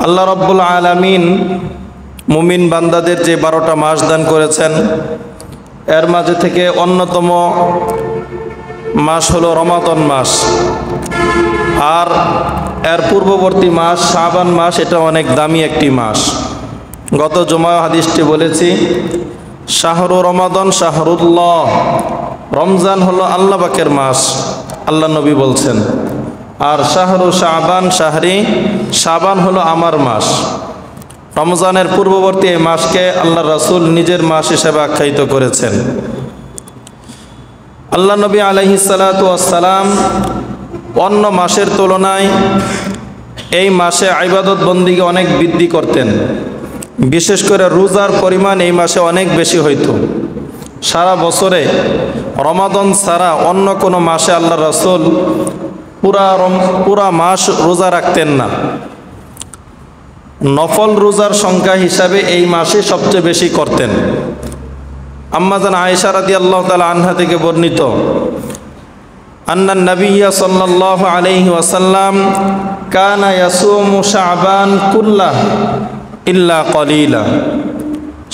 আল্লাহ রাব্বুল আলামিন মুমিন বান্দাদের যে 12টা মাস দান করেছেন, এর মাঝে থেকে অন্যতম মাস হলো রমাদান মাস। আর এর পূর্ববর্তী মাস শাবান মাস, এটা অনেক দামি একটি মাস। গত জুমায় হাদিসটি বলেছি, শাহরু রমাদান শাহরুল্লাহ, রমজান হলো আল্লাহ পাকের মাস, আল্লাহ নবী বলছেন। আর শাহরু শাবান শাহরি, শাবান হলো আমার মাস। রমজানের পূর্ববর্তী এই মাসকে আল্লাহ রাসূল নিজের মাস হিসেবে আখ্যায়িত করেছেন। আল্লাহ নবী আলাইহিস সালাতু ওয়াস সালাম অন্য মাসের তুলনায় এই মাসে ইবাদত বন্দিকে অনেক বৃদ্ধি করতেন। বিশেষ করে রোজার পরিমাণ এই মাসে অনেক বেশি হইতো। সারা বছরে রমাদান ছাড়া অন্য কোনো মাসে আল্লাহ রাসূল পুরা মাস রোজা রাখতেন না। নফল রোজার সংখ্যা হিসাবে এই মাসে সবচেয়ে বেশি করতেন। আম্মাজান আয়েশা রাদিয়াল্লাহু তাআলা আনহা থেকে বর্ণিত, আন্নান নাবিয়্যা সাল্লাল্লাহু আলাইহি ওয়াসাল্লাম কানা ইয়াসুমু শাবান কুল্লাহ ইল্লা কলিলা।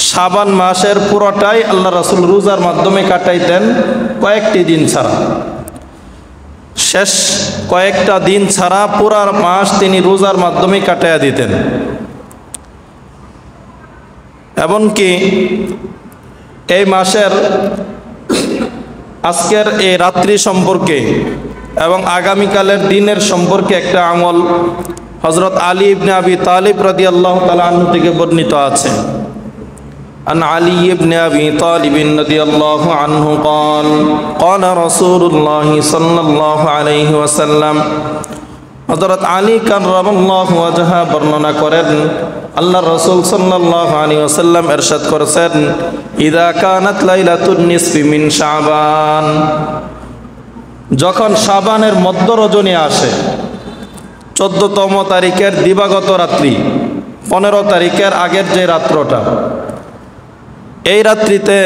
শাবান মাসের পুরোটাই আল্লাহ রাসূল রোজার মাধ্যমে কাটাইতেন, কয়েকটি দিন ছাড়া। শেষ কয়েকটা দিন ছাড়া পুরা মাস তিনি রোজার মাধ্যমে কাটাইয়া দিতেন। এমনকি এই মাসের আজকের এই রাত্রি সম্পর্কে এবং আগামীকালের দিনের সম্পর্কে একটা আমল হযরত আলী ইবনে আবি তালিব রাদিয়াল্লাহু তাআলা আনহু থেকে বর্ণিত আছে। عن علي بن أبي طالب رضي الله عنه قال قال رسول الله صلى الله عليه وسلم হযরত আলী কাররামাল্লাহু ওয়াজহা বর্ণনা করেন, আল্লাহ রাসূল সাল্লাল্লাহু আলাইহি ওয়াসাল্লাম ইরশাদ করেছেন, ইযা কানাত লাইলাতুন নিসফি মিন শাবান, যখন শাবানের মধ্য রজনী আসে, 14তম তারিখের দিবাগত রাত্রি, 15 তারিখের আগের যে রাত্রটা, এই রাত্রিতে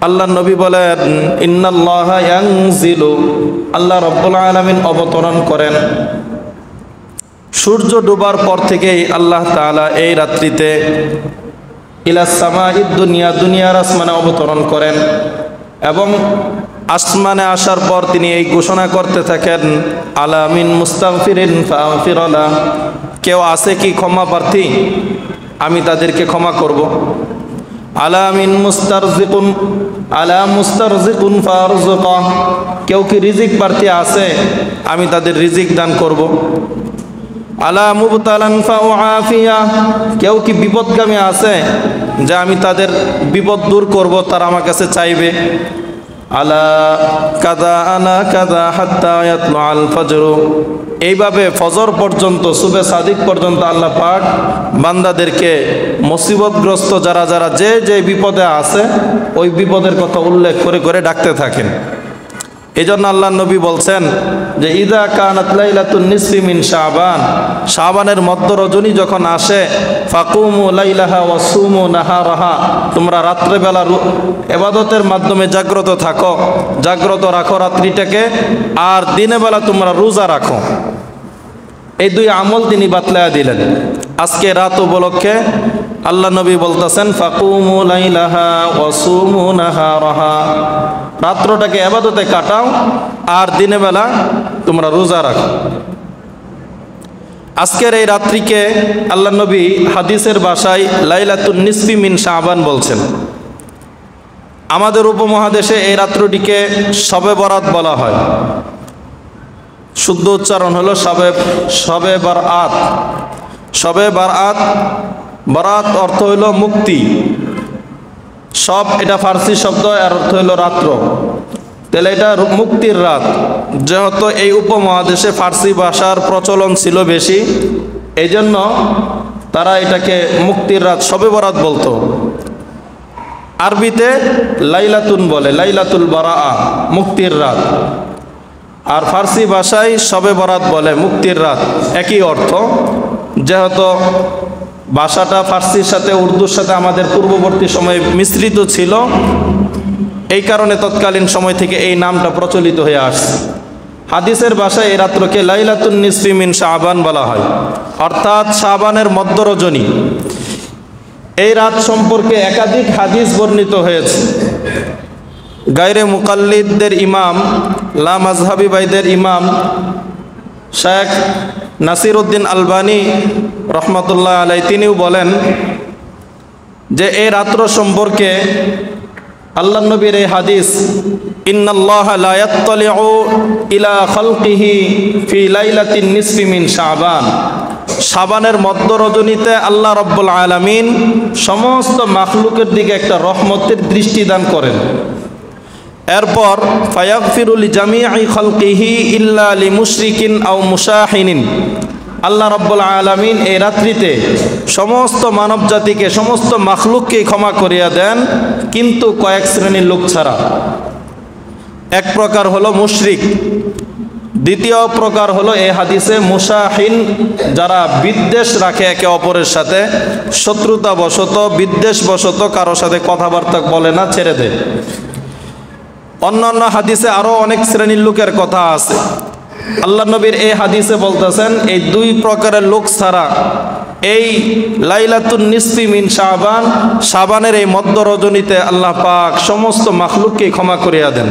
আল্লাহ নবী বলেন, ইন্নাল্লাহা ইয়ানজিলু, আল্লাহ রাব্বুল আলামিন অবতরণ করেন। সূর্য ডুবার পর থেকেই আল্লাহ তাআলা এই রাত্রিতে ইলাস সামাঈদ দুনিয়া, দুনিয়ার আসমানে অবতরণ করেন এবং আসমানে আসার পর তিনি এই ঘোষণা করতে থাকেন, আলা মিন মুস্তাগফিরিন ফাগফির লাহ, কেউ আছে কি ক্ষমা প্রার্থী, আমি তাদেরকে ক্ষমা করব। আলা মিন মুস্তারজিকুন, আলা মুস্তারজিকুন ফারযুকাহ, কেউ কি রিজিক প্রার্থী আছে, আমি তাদের রিজিক দান করব। আলা মুবতালান ফাউআফিয়া, কেউ কি বিপদগামী আছে, যে আমি তাদের বিপদ দূর করব, তারা আমার কাছে চাইবে। আলা কাযা আনা কাযা হাত্তা ইয়াতলুআল ফজর, এইভাবে ফজর পর্যন্ত, সুবে সাদিক পর্যন্ত আল্লাহ পাক বান্দাদেরকে মুসিবতগ্রস্ত যারা যারা যে যে বিপদে আছে ওই বিপদের কথা উল্লেখ করে করে ডাকতে থাকেন। এই জন্য আল্লাহ নবী বলছেন যে ইযা কানাত লাইলাতুন নিসফি মিন শাবান, শাবানের মধ্য রজনী যখন আসে, ফাকুমু লাইলাহা ওয়া সুমু নাহারাহা, তোমরা রাত্রেবেলা ইবাদতের মাধ্যমে জাগ্রত থাকো, জাগ্রত রাখো রাত্রিটাকে, আর দিনের বেলা তোমরা রোজা রাখো। এই দুই আমল তিনি বাতলায়া দিলেন। আজকে রাত উপলক্ষে আল্লাহ নবী বলতেছেন, ফাকুমু লাইলাহা ওয়া সুমু নাহারাহা, রাত্রটাকে ইবাদতে কাটাও আর দিনের বেলা তোমরা রোজা রাখো। আজকের এই রাত্রিকে আল্লাহ নবী হাদিসের ভাষায় লাইলাতুন নিসফি মিন শাবান বলছেন। আমাদের উপমহাদেশে এই রাত্রটিকে শবে বরাত বলা হয়। শুদ্ধ উচ্চারণ হলো শবে বরাত। শবে বরাত, বরাত অর্থ হইল মুক্তি। সব এটা ফার্সি শব্দ, এর অর্থ হইল রাত্র। তাহলে এটা মুক্তির রাত। যেহেতু এই উপমহাদেশে ফার্সি ভাষার প্রচলন ছিল বেশি, এই জন্য তারা এটাকে মুক্তির রাত, শবে বরাত বলতো। আরবিতে লাইলাতুন বলে, লাইলাতুল বারাআ, মুক্তির রাত। আর ফার্সি ভাষায় শবে বরাত বলে, মুক্তির রাত, একই অর্থ। যেহেতু ভাষাটা ফার্সির সাথে উর্দুর সাথে আমাদের পূর্ববর্তী সময়ে মিশ্রিত ছিল, এই কারণে তৎকালীন সময় থেকে এই নামটা প্রচলিত হয়ে আসছে। হাদিসের ভাষায় এই রাত্রকে লাইলাতুন নিসফি মিন শাবান বলা হয়, অর্থাৎ শাবানের মধ্য রজনী। এই রাত সম্পর্কে একাধিক হাদিস বর্ণিত হয়েছে। গায়রে মুকাল্লিদদের ইমাম, লা মাযহাবি বাইদের ইমাম শেখ নাসিরউদ্দিন আলবানী রহমতুল্লাহ আলাই তিনিও বলেন যে এই রাত্র সম্পর্কে আল্লাহ নবীর এই হাদিস, ইন্নাল্লাহা লা ইয়াত্তালিউ ইলা খালকিহি ফি লাইলাতিন নিসফি মিন শাবান, শাবানের মধ্য রজনীতে আল্লাহ রাব্বুল আলামিন সমস্ত মাখলুকের দিকে একটা রহমতের দৃষ্টি দান করেন। এরপর ফায়াগফিরু লিজামিই খালকিহি ইল্লা লিমুশরিকিন আও মুশাহিনিন, আল্লাহ রাব্বুল আলামিন এই রাত্রিতে সমস্ত মানব জাতিকে, সমস্ত মাখলুককে ক্ষমা করিয়া দেন, কিন্তু কয়েক শ্রেণীর লোক ছাড়া। এক প্রকার হলো মুশরিক, দ্বিতীয় প্রকার হলো এই হাদিসে মুশাহিন, যারা বিদ্বেষ রাখে একে অপরের সাথে, শত্রুতা বশত, বিদ্বেষ বশত কারোর সাথে কথাবার্তা বলে না, ছেড়ে দেয়। অন্যান্য হাদিসে আরও অনেক শ্রেণীর লোকের কথা আছে। আল্লাহ নবীর এই হাদিসে বলতেছেন এই দুই প্রকারের লোক ছাড়া এই লাইলাতুন নিসফি মিন শাবান, শাবানের এই মধ্য রজনীতে আল্লাহ পাক সমস্ত মাখলুককে ক্ষমা করিয়া দেন,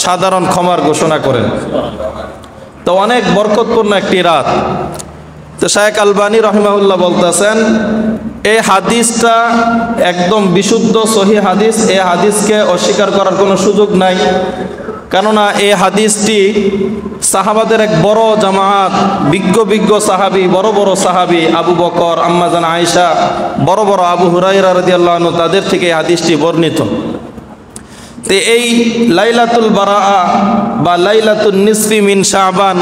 সাধারণ ক্ষমার ঘোষণা করেন। তো অনেক বরকতপূর্ণ একটি রাত। তো শায়েখ আলবানী রহিমাহুল্লাহ বলতেছেন এই হাদিসটা একদম বিশুদ্ধ সহিহ হাদিস, এই হাদিসকে অস্বীকার করার কোনো সুযোগ নাই। কেননা এই হাদিসটি সাহাবাদের এক বড় জামাত, বিজ্ঞ সাহাবী, বড় বড় সাহাবী, আবু বকর, আম্মা জান আয়েশা, বড় বড় আবু হুরায়রা রাদিয়াল্লাহু আনহু, তাদের থেকে এই হাদিসটি বর্ণিত। তো এই লাইলাতুল বারাআ বা লাইলাতুন নিসফি মিন শাবান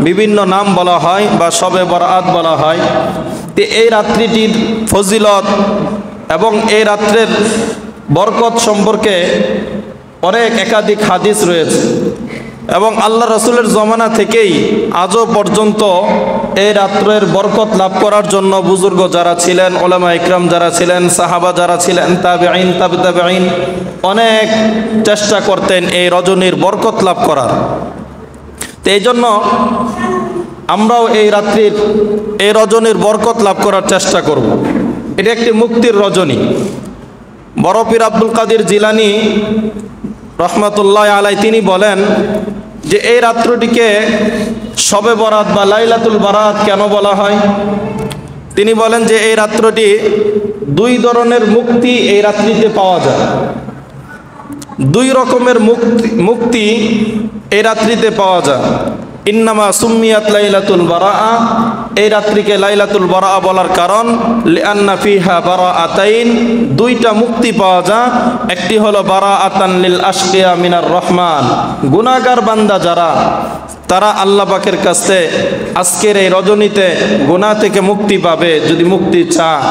বিভিন্ন নাম বলা হয় বা শবে বরাআত বলা হয়। তো এই রাত্রিটির ফজিলত এবং এই রাত্রের বরকত সম্পর্কে অনেক একাধিক হাদিস রয়েছে এবং আল্লাহ রাসূলের জমানা থেকেই আজও পর্যন্ত এই রাত্রের বরকত লাভ করার জন্য বুজুর্গ যারা ছিলেন, উলামা ইকরাম যারা ছিলেন, সাহাবা যারা ছিলেন, তাবেঈন, তাবেঈন, অনেক চেষ্টা করতেন এই রজনীর বরকত লাভ করার। তো এই জন্য আমরাও এই রাত্রির, এই রজনীর বরকত লাভ করার চেষ্টা করব। এটা একটি মুক্তির রজনী। বড় পীর আব্দুল কাদের জিলানী রহমতুল্লাহ আলাই তিনি বলেন যে এই রাত্রটিকে শবে বরাত বা লাইলাতুল বারাত কেন বলা হয়। তিনি বলেন যে এই রাত্রটি দুই ধরনের মুক্তি এই রাত্রিতে পাওয়া যায়, দুই রকমের মুক্তি এই রাত্রিতে পাওয়া যায়। ইন্নামা সুম্মিয়াত লাইলাতুল বারাআ, এই রাত্রিকে লাইলাতুল বারাআ বলার কারণ লিআন্না ফিহা বারাআতাইন, দুইটা মুক্তি পাওয়া যায়। একটি হলো বারাআতান লিল আশকিয়া মিনার রহমান, গুনাহগার বান্দা যারা, তারা আল্লাহ পাকের কাছে আজকের এই রজনীতে গুনাহ থেকে মুক্তি পাবে যদি মুক্তি চায়।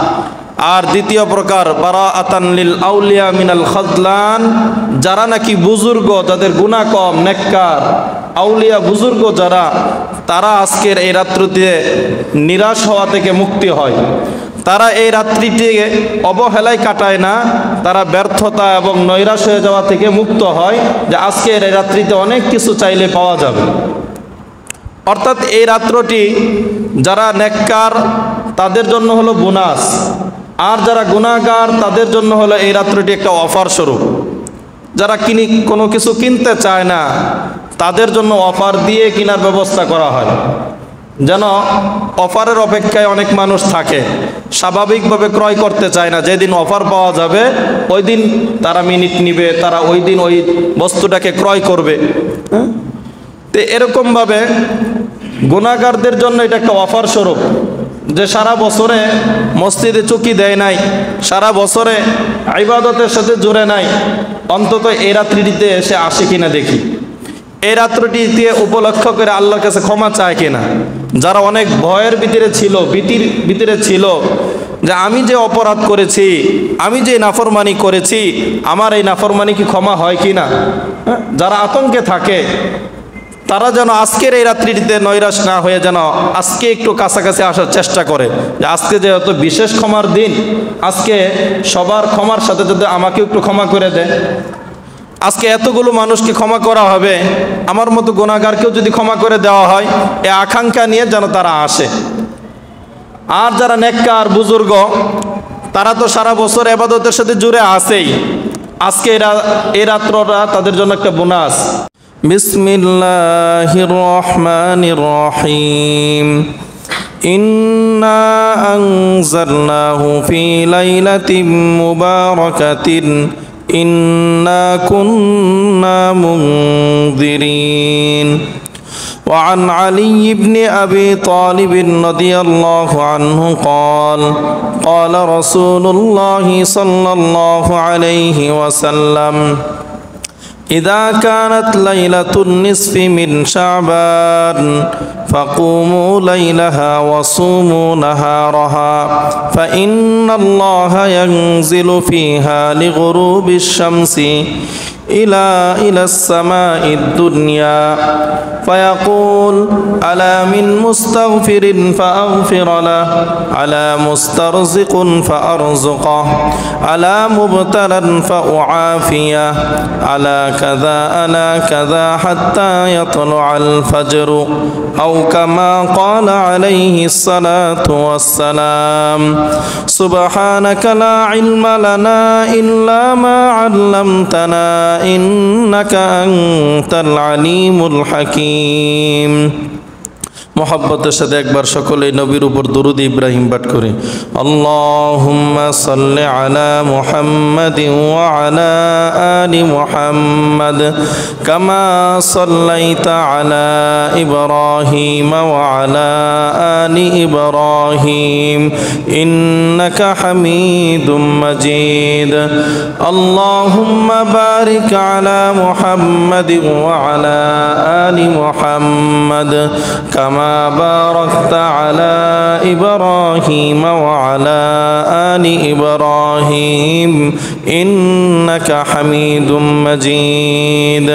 আর দ্বিতীয় প্রকার বারাআতান লিল আউলিয়া মিনাল খাযলান, যারা নাকি বুজুর্গ, যাদের গুনাহ কম, নেককার আউলিয়া বুজুর্গ যারা, তারা আজকের এই রাত্রিতে নিরাশ হওয়া থেকে মুক্তি হয়। তারা এই রাত্রিটিকে অবহেলায় কাটায় না, তারা ব্যর্থতা এবং নৈরাশ হয়ে যাওয়া থেকে মুক্ত হয় যে আজকের এই রাত্রিতে অনেক কিছু চাইলে পাওয়া যাবে। অর্থাৎ এই রাত্রটি যারা নেককার তাদের জন্য হলো বোনাস, আর যারা গুনাহগার তাদের জন্য হলো এই রাত্রিটি একটা অফার স্বরূপ। যারা কোনো কিছু কিনতে চায় না তাদের জন্য অফার দিয়ে কেনার ব্যবস্থা করা হয়, যেন অফারের অপেক্ষায় অনেক মানুষ থাকে, স্বাভাবিকভাবে ক্রয় করতে চায় না। যেদিন অফার পাওয়া যাবে ওই দিন তারা মিনিট নিবে, তারা ওই দিন ওই বস্তুটাকে ক্রয় করবে। তো এরকমভাবে গুনাহগারদের জন্য এটা একটা অফার স্বরূপ, যে সারা বছরে মসজিদে চুকি দেয় নাই, সারা বছরে ইবাদতের সাথে জুড়ে নাই, অন্তত এই রাত্রিটিতে এসে আসে কিনা দেখি, এই রাত্রিটিতে উপলক্ষ করে আল্লাহর কাছে ক্ষমা চায় কিনা। যারা অনেক ভয়ের ভিতরে ছিল, ভীতির ভিতরে ছিল যে আমি যে অপরাধ করেছি, আমি যে নাফরমানি করেছি, আমার এই নাফরমানি কি ক্ষমা হয় কিনা, যারা আতঙ্কে থাকে তারা যেন আজকের এই রাত্রিটিতে নৈরাশ না হয়ে যেন আজকে একটু কাছাকাছি আসার চেষ্টা করে, যে আজকে যেহেতু বিশেষ ক্ষমার দিন, আজকে সবার ক্ষমার সাথে যদি আমাকে একটু ক্ষমা করে দেয়। আজকে এতগুলো মানুষকে ক্ষমা করা হবে, আমার মতো গুনাহগারকেও যদি ক্ষমা করে দেওয়া হয়, এ আকাঙ্ক্ষা নিয়ে যেন তারা আসে। আর যারা নেককার বুজুর্গ, তারা তো সারা বছর ইবাদতের সাথে জুড়ে আছেই, আজকে এই রাত্রটা তাদের জন্য একটা বোনাস। বিসমিল্লাহির রহমানির রহিম। ইন্না আনজালনাহু ফি লাইলাতিন মুবারাকাতিন ইন্না কুন্না মুনযিরিন। وعن علي بن أبي طالب رضي الله عنه قال رسول الله صلى الله عليه وسلم إذا كانت ليلة النصف من شعبان فقوموا ليلها وصوموا نهارها فإن الله ينزل فيها لغروب الشمس إلى السماء الدنيا فيقول ألا من مستغفر فأغفر له ألا مسترزق فأرزقه ألا مبتلا فأعافيه ألا كذا حتى يطلع الفجر أو كما قال عليه الصلاة والسلام سبحانك لا علم لنا إلا ما علمتنا إنك أنت العليم الحكيم। মোহাব্বতের সাথে একবার সকলে নবীর উপর দুরূদ ইব্রাহিম পাঠ করে আল্লাহুম্মা সাল্লি আলা মুহাম্মাদিন ওয়া আলা আলি মুহাম্মাদ কামা সাল্লাইতা আলা ইব্রাহিম ওয়া আলা আলি ইব্রাহিম ইন্নাকা হামিদুম মাজিদ। আল্লাহুম্মা বারিক আলা মুহাম্মাদিন ওয়া আলা আলি মুহাম্মাদ কামা باركت على إبراهيم وعلى آل إبراهيم إنك حميد مجيد।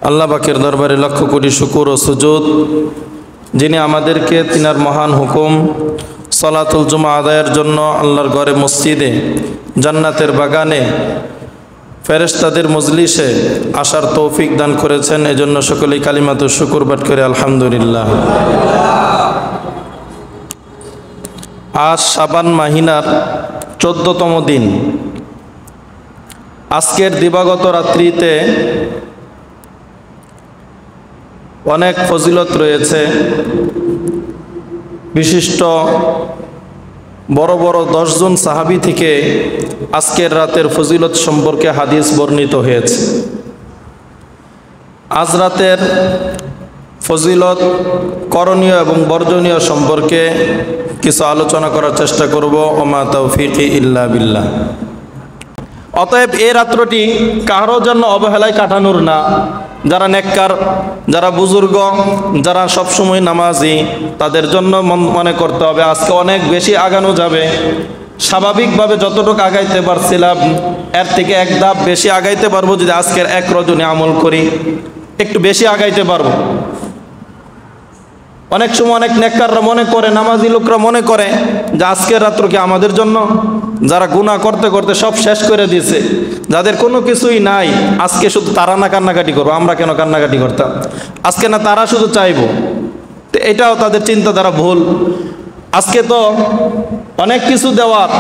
আল্লাহ পাকের দরবারে লক্ষ কোটি শুকর ও সুজুদ, যিনি আমাদেরকে তিনার মহান হুকুম সালাতুল জুমা আদায়ের জন্য আল্লাহর ঘরে মসজিদে জান্নাতের বাগানে ফেরেশতাদের মজলিসে আসার তৌফিক দান করেছেন। এজন্য সকলেই কালিমাতু শুকর পাঠ করে আলহামদুলিল্লাহ। আজ শাবান মাহিনার 14তম দিন। আজকের দিবাগত রাত্রিতে অনেক ফজিলত রয়েছে। বিশিষ্ট বড় বড় 10 জন সাহাবী থেকে আজকের রাতের ফজিলত সম্পর্কে হাদিস বর্ণিত হয়েছে। আজ রাতের ফজিলত, করণীয় এবং বর্জনীয় সম্পর্কে কিছু আলোচনা করার চেষ্টা করব। ওমা তাওফিকি ইল্লা বিল্লাহ। অতএব এই রাত্রটি কারোর জন্য অবহেলায় কাটানোর না। যারা নেককার, যারা বুজুর্গ, যারা সবসময় নামাজি, তাদের জন্য মনে করতে হবে আজকে অনেক বেশি আগানো যাবে। স্বাভাবিকভাবে যতটুকু আগাইতে পারছিলাম এর থেকে এক ধাপ বেশি আগাইতে পারবো যদি আজকের এক রজনী আমল করি, একটু বেশি আগাইতে পারবো। অনেক সময় অনেক নেককাররা মনে করে, নামাজি লোকরা মনে করে যে আজকের রাত্র কি আমাদের জন্য, যারা গুনাহ করতে করতে সব শেষ করে দিয়েছে, যাদের কোনো কিছুই নাই, আজকে শুধু তারা না কান্নাকাটি করবো, আমরা কেন কান্নাকাটি করতাম, আজকে না তারা শুধু চাইবো। তো এটাও তাদের চিন্তাধারা ভুল। আজকে তো অনেক কিছু দেওয়ার,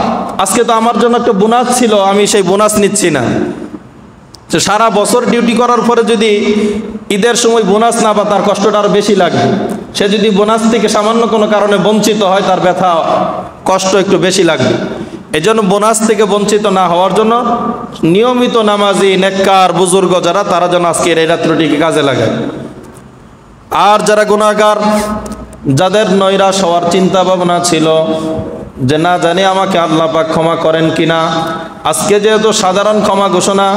আজকে তো আমার জন্য একটা বোনাস ছিল, আমি সেই বোনাস নিচ্ছি না। যে সারা বছর ডিউটি করার পরে যদি ঈদের সময় বোনাস না পায় তার কষ্টটা আরও বেশি লাগবে। সে যদি বোনাস থেকে সামান্য কোনো কারণে বঞ্চিত হয় তার ব্যথা কষ্ট একটু বেশি লাগবে। এই জন্য বোনাস থেকে বঞ্চিত না হওয়ার জন্য নিয়মিত নামাজি নেককার বুজুর্গ যারা, তারা যেন আজকের এই রাত্রটিকে কাজে লাগায়। আর যারা গুনাহগার, যাদের নৈরাশ হওয়ার চিন্তা ভাবনা ছিল যে না জানি আমাকে আল্লাহ পাক ক্ষমা করেন কিনা, আজকে যেহেতু সাধারণ ক্ষমা ঘোষণা,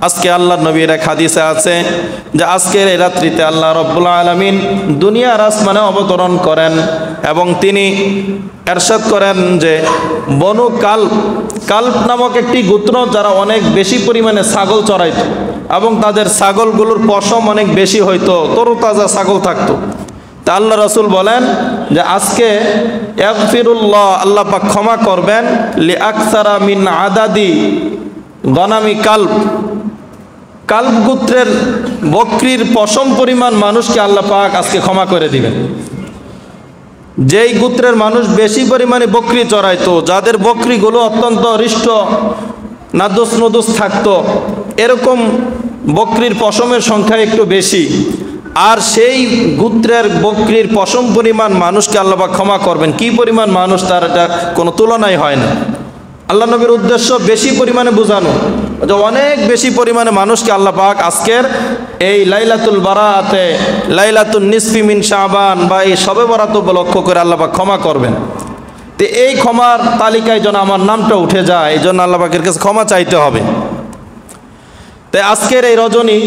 আজকে আল্লাহর নবীর এক হাদিসে আছে যে আজকের এই রাত্রিতে আল্লাহ রব্বুল আলামিন দুনিয়ার আসমানে অবতরণ করেন এবং তিনি এরশাদ করেন যে বনু কাল্ব নামক একটি গোত্র, যারা অনেক বেশি পরিমাণে ছাগল চড়াইত এবং তাদের ছাগলগুলোর পশম অনেক বেশি হইতো, তরতাজা ছাগল থাকতো। তা আল্লাহ রাসূল বলেন যে আজকে ইয়াগফিরুল্লাহ, আল্লাহ পাক ক্ষমা করবেন, লি আকসারা মিন আদাদি গনামি কাল্ব, কালব গোত্রের বকরির পশম পরিমাণ মানুষকে আল্লাহ পাক আজকে ক্ষমা করে দিবেন। যেই গোত্রের মানুষ বেশি পরিমাণে বকরি চড়াইতো, যাদের বকরিগুলো অত্যন্ত হৃষ্ট নাদুস নদুস থাকতো, এরকম বকরির পশমের সংখ্যা একটু বেশি, আর সেই গোত্রের বকরির পশম পরিমাণ মানুষকে আল্লাহ পাক ক্ষমা করবেন। কি পরিমাণ মানুষ, তার এটা কোনো তুলনাই হয় না। আল্লাহ নবীর উদ্দেশ্য বেশি পরিমাণে বোঝানো যে অনেক বেশি পরিমাণে মানুষকে আল্লাহ পাক আজকের এই লাইলাতুল বারাতে, লাইলাতুল নিসফি মিন শাবান বা এই শবে বরাত উপলক্ষ করে আল্লাহ পাক ক্ষমা করবেন। তো এই ক্ষমার তালিকায় যেন আমার নামটা উঠে যায়, এই জন্য আল্লাহ পাকের কাছে ক্ষমা চাইতে হবে। তাই আজকের এই রজনী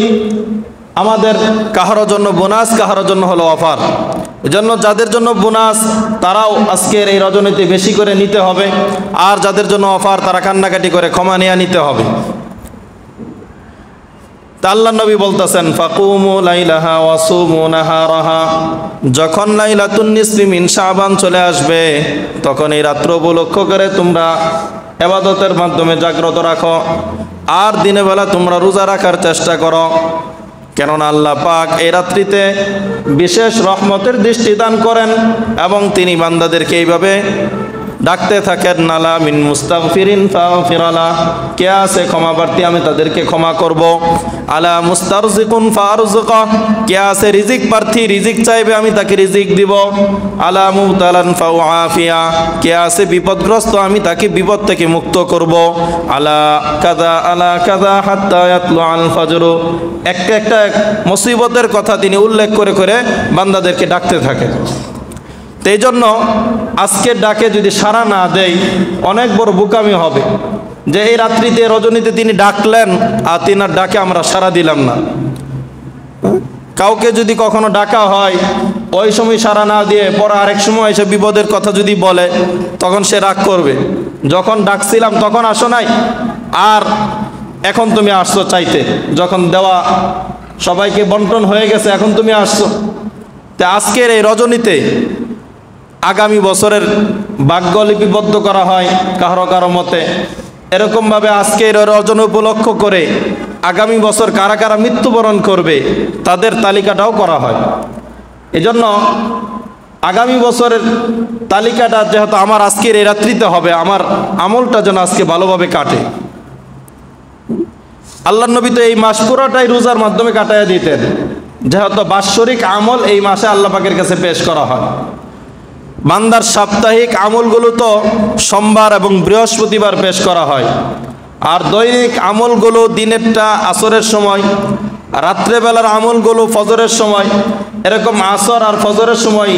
আমাদের কাহারো জন্য বোনাস, কাহারো জন্য হলো অফার। এজন্য যাদের জন্য বোনাস তারাও আজকের এই রজনীতে বেশি করে নিতে হবে, আর যাদের জন্য অফার তারা কান্নাকাটি করে ক্ষমা নিয়ে নিতে হবে। তা আল্লাহ নবী বলতেছেন, ফাকুমু লাইলাহা ওয়াসুমু নাহারাহা, যখন লাইলাতুন নিসফি মিন শাবান চলে আসবে তখন এই রাত্র উপলক্ষ করে তোমরা ইবাদতের মাধ্যমে জাগ্রত রাখো, আর দিনের বেলা তোমরা রোজা রাখার চেষ্টা করো। কেননা আল্লাহ পাক এই রাত্রিতে বিশেষ রহমতের দৃষ্টি দান করেন এবং তিনি বান্দাদেরকে এইভাবে ডাকতে থাকেন, নালা মিন মুস্তাগফিরিন ফাগফিরালা, কে আছে ক্ষমা প্রার্থী আমি তাদেরকে ক্ষমা করব। আলা মুস্তারজিকুন ফারজুকা, কে আছে রিজিক প্রার্থী রিজিক চাইবে আমি তাকে রিজিক দিব। আলা মুবতালান ফাউআফিয়া, কে আছে বিপদগ্রস্ত আমি তাকে বিপদ থেকে মুক্ত করব। আলা কাযা হাত্তা ইয়াতলু আল ফজর, একটা মুসিবতের কথা তিনি উল্লেখ করে করে বান্দাদেরকে ডাকতে থাকেন। তো এই জন্য আজকের ডাকে যদি সাড়া না দেয় অনেক বড় বোকামি হবে, যে এই রাত্রিতে রজনীতে তিনি ডাকলেন আর তিনার ডাকে আমরা সাড়া দিলাম না। কাউকে যদি কখনো ডাকা হয় ওই সময় সাড়া না দিয়ে পরে আরেক সময় এসে বিপদের কথা যদি বলে, তখন সে রাগ করবে, যখন ডাকছিলাম তখন আসো নাই, আর এখন তুমি আসছো চাইতে, যখন দেওয়া সবাইকে বন্টন হয়ে গেছে এখন তুমি আসছো। তা আজকের এই রজনীতে আগামী বছরের ভাগ্য লিপিবদ্ধ করা হয় কারো কারো মতে, এরকমভাবে আজকের রজনী উপলক্ষ করে আগামী বছর কারা কারা মৃত্যুবরণ করবে তাদের তালিকাটাও করা হয়। এজন্য আগামী বছরের তালিকাটা যেহেতু আমার আজকের এই রাত্রিতে হবে, আমার আমলটা যেন আজকে ভালোভাবে কাটে। আল্লাহ নবী তো এই মাস পুরোটাই রোজার মাধ্যমে কাটাইয়া দিতেন, যেহেতু বাৎসরিক আমল এই মাসে আল্লাহ পাকের কাছে পেশ করা হয়। বান্দার সাপ্তাহিক আমলগুলো তো সোমবার এবং বৃহস্পতিবার পেশ করা হয়, আর দৈনিক আমলগুলো দিনেরটা আসরের সময়, রাত্রেবেলার আমলগুলো ফজরের সময়। এরকম আসর আর ফজরের সময়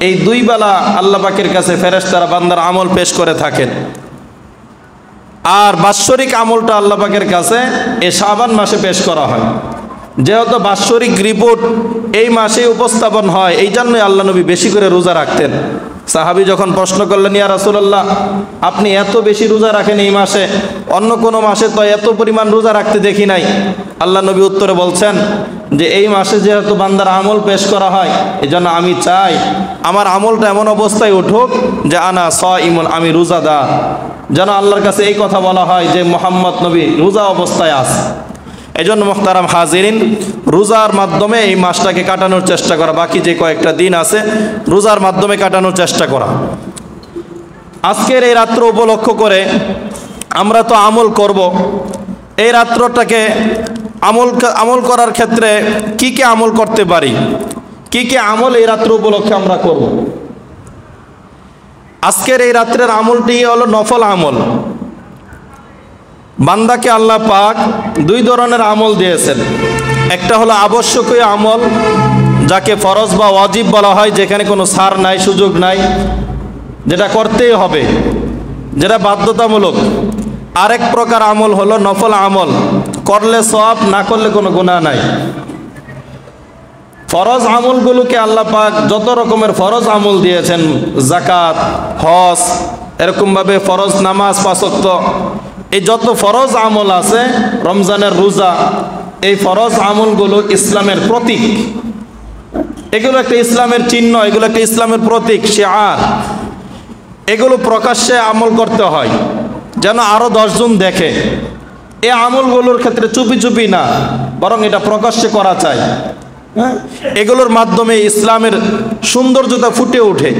এই দুই বেলা আল্লাহ পাকের কাছে ফেরেশতারা বান্দার আমল পেশ করে থাকেন। আর বাৎসরিক আমলটা আল্লাহ পাকের কাছে এই শাবান মাসে পেশ করা হয়। যেহেতু বাৎসরিক রিপোর্ট এই মাসে উপস্থাপন হয়, এই জন্যই আল্লাহ নবী বেশি করে রোজা রাখতেন। সাহাবী যখন প্রশ্ন করলেন, ইয়া রাসূলুল্লাহ আপনি এত বেশি রোজা রাখেন এই মাসে, অন্য কোনো মাসে তো এত পরিমাণ রোজা রাখতে দেখি নাই। আল্লাহ নবী উত্তরে বলছেন যে এই মাসে যেহেতু বান্দার আমল পেশ করা হয়, এই জন্য আমি চাই আমার আমলটা এমন অবস্থায় উঠুক যে আনা সাইমুন, আমি রোজাদার, যেন আল্লাহর কাছে এই কথা বলা হয় যে মুহাম্মদ নবী রোজা অবস্থায় আছে। এই জন্য মুহতারাম হাজিরিন, রোজার মাধ্যমে এই মাসটাকে কাটানোর চেষ্টা করা, বাকি যে কয়েকটা দিন আছে রোজার মাধ্যমে কাটানোর চেষ্টা করা। আজকের এই রাত্র উপলক্ষ করে আমরা তো আমল করব। এই রাত্রটাকে আমল করার ক্ষেত্রে কি কি আমল করতে পারি, কি কি আমল এই রাত্র উপলক্ষে আমরা করব। আজকের এই রাত্রের আমলটি হলো নফল আমল। বান্দাকে আল্লাহ পাক দুই ধরনের আমল দিয়েছেন। একটা হলো আবশ্যকীয় আমল, যাকে ফরজ বা ওয়াজিব বলা হয়, যেখানে কোনো ছাড় নাই, সুযোগ নাই, যেটা করতেই হবে, যেটা বাধ্যতামূলক। আরেক প্রকার আমল হলো নফল আমল, করলে সওয়াব, না করলে কোনো গুনাহ নাই। ফরজ আমলগুলোকে আল্লাহ পাক যত রকমের ফরজ আমল দিয়েছেন, যাকাত, হজ, এরকমভাবে ফরজ নামাজ 5 ওয়াক্ত, এই যত ফরজ আমল আছে, রমজানের রোজা, এই ফরজ আমলগুলো ইসলামের প্রতীক। এগুলো একটা ইসলামের চিহ্ন, এগুলো একটা ইসলামের প্রতীক, শিআর। এগুলো প্রকাশ্যে আমল করতে হয় যেন আরো 10 জন দেখে। এই আমলগুলোর ক্ষেত্রে চুপি চুপি না, বরং এটা প্রকাশ্যে করা চাই। হ্যাঁ, এগুলোর মাধ্যমে ইসলামের সৌন্দর্যতা ফুটে ওঠে।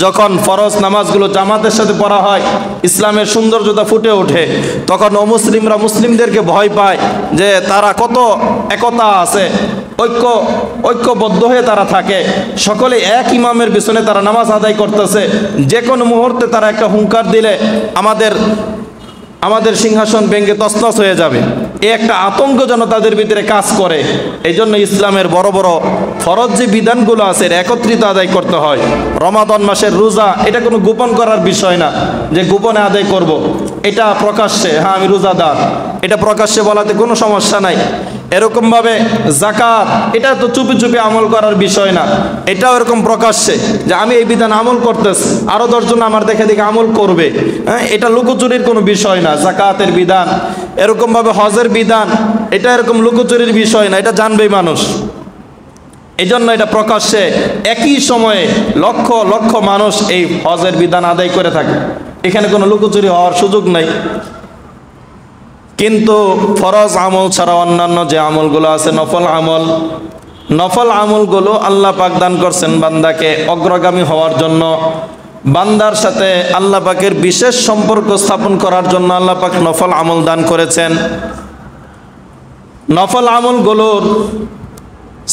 যখন ফরজ নামাজগুলো জামাতের সাথে পড়া হয়, ইসলামের সৌন্দর্যতা ফুটে ওঠে। তখন অমুসলিমরা মুসলিমদেরকে ভয় পায় যে তারা কত একতা আছে, ঐক্যবদ্ধ হয়ে তারা থাকে, সকলে এক ইমামের পিছনে তারা নামাজ আদায় করতেছে। যে কোনো মুহূর্তে তারা একটা হুঙ্কার দিলে আমাদের সিংহাসন ভেঙে তছনছ হয়ে যাবে। এ একটা আতঙ্ক যেন তাদের ভিতরে কাজ করে। এই জন্য ইসলামের বড় বড় ফরজ যে বিধানগুলো আছে একত্রিত আদায় করতে হয়। রমাদান মাসের রোজা এটা কোনো গোপন করার বিষয় না যে গোপনে আদায় করব। এটা প্রকাশ্যে, হ্যাঁ আমি রোজাদার, এটা প্রকাশ্যে বলাতে কোনো সমস্যা নাই। এরকমভাবে জাকাত এটা তো চুপি চুপি আমল করার বিষয় না, এটাও এরকম প্রকাশ্যে যে আমি এই বিধান আমল করতেছি, আরও 10 জন আমার দেখে দেখে আমল করবে। হ্যাঁ, এটা লুকোচুরির কোনো বিষয় না। জাকাতের বিধান, এরকমভাবে হজের বিধান, এটা এরকম লুকোচুরির বিষয় না, এটা জানবেই মানুষ। এই জন্য এটা প্রকাশ্যে একই সময়ে লক্ষ লক্ষ মানুষ এই হজের বিধান আদায় করে থাকে, এখানে কোনো লুকোচুরি হওয়ার সুযোগ নাই। কিন্তু ফরজ আমল ছাড়া অন্যান্য যে আমলগুলো আছে, নফল আমলগুলো আল্লাহ পাক দান করছেন বান্দাকে অগ্রগামী হওয়ার জন্য, বান্দার সাথে আল্লাহ পাকের বিশেষ সম্পর্ক স্থাপন করার জন্য আল্লাহ পাক নফল আমল দান করেছেন। নফল আমলগুলোর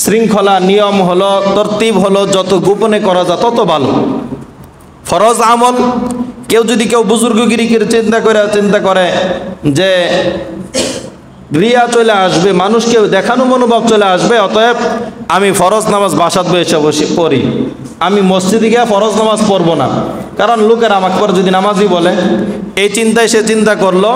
শৃঙ্খলা, নিয়ম হলো, তরতিব হলো, যত গোপনে করা যায় তত ভালো। ফরজ আমল কেউ বুজুর্গগিরি চিন্তা করে যে রিয়া চলে আসবে, মানুষকে দেখানো মনোভাব চলে আসবে, অতএব আমি ফরজ নামাজ বাসাত বসে পড়ি, আমি মসজিদে গিয়ে ফরজ নামাজ পড়বো না, কারণ লোকের আমাকে পরে যদি নামাজি বলে। এই চিন্তায় সে চিন্তা করলো